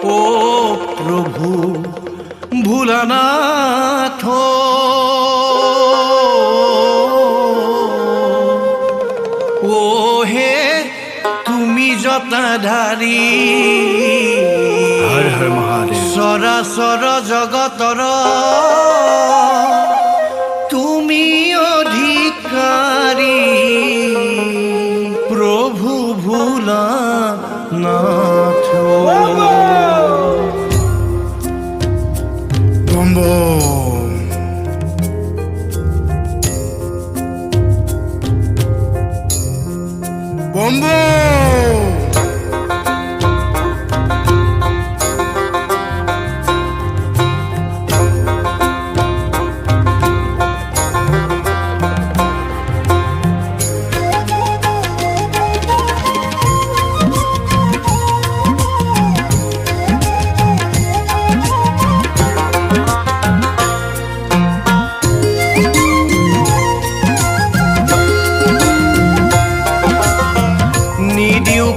ও প্ৰভু ভোলানাথ, ও হে তুমি জটাধাৰী, হৰ হৰ মহাদেৱ। চৰাচৰ জগতৰ তুমি অধিকাৰী, প্ৰভু ভোলানাথ। বম্বো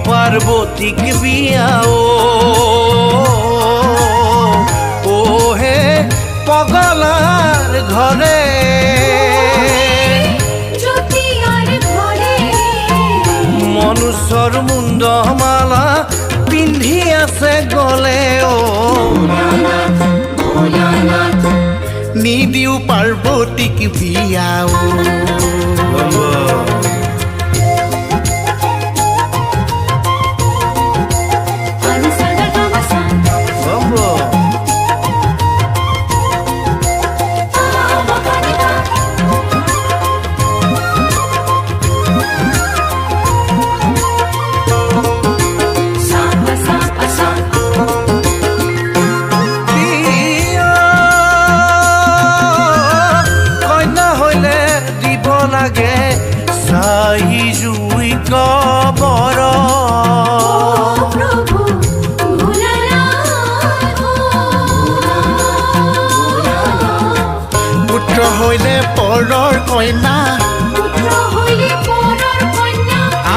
পাৰ্বতীক বিয়াও, ও হে পগলাৰ ঘৰে, মনুষ্যৰ মুন্ডমালা পিন্ধি আছে গলে, ও নিদিও পাৰ্বতীক বিয়াও। চাই জুই কবৰ, পুত্ৰ হইলে পৰৰ কইনা,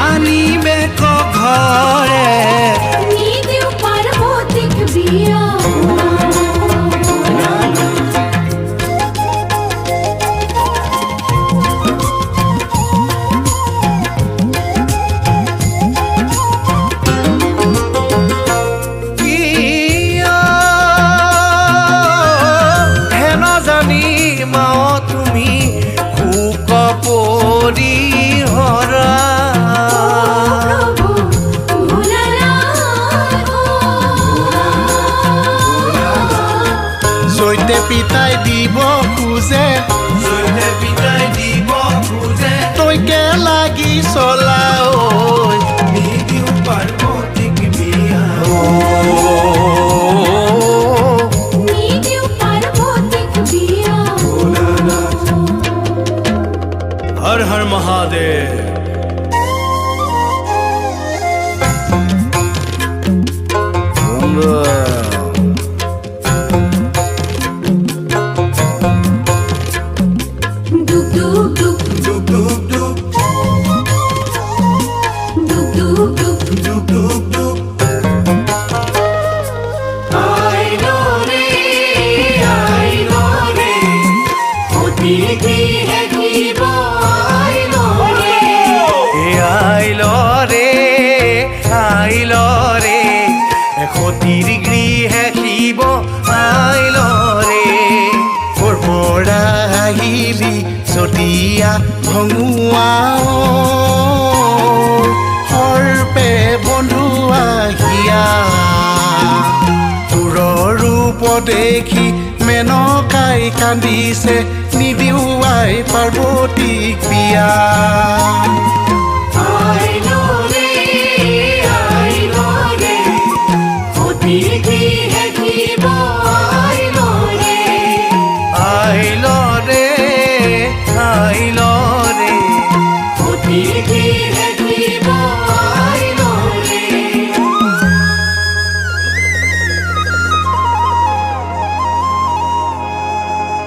আনিবে ঘৰে, জৈতে পিতাই দিব খোজে, জৈতে পিতাই দিব খোজে, তইকে লাগি চলা, নিদিও পাৰ্বতীক বিয়াও, হৰ হৰ মহাদেৱ। সতীৰ গৃহে শিৱ আইল ৰে, পৰা আহিলি চতিয়া ভঙুৱা, সৰ্পে বন্ধু আহিয়া, তোৰ ৰূপ দেখি মেনকাই কান্দিছে, নিদিও আই পাৰ্বতীক বিয়া। আইল ৰে, আইল ৰে,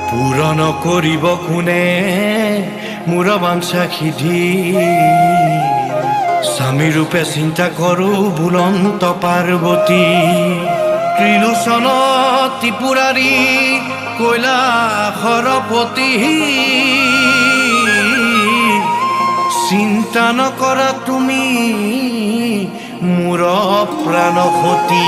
পূৰণ কৰিব কোনে মোৰ বাঞ্ছা সিদ্ধি, স্বামী ৰূপে চিন্তা কৰোঁ বুলন্ত পাৰ্বতী, ত্ৰিলোচনত ত্ৰিপুৰাৰী কৈলাসৰপতি চিন্তা নকৰা তুমি মোৰ প্ৰাণসতী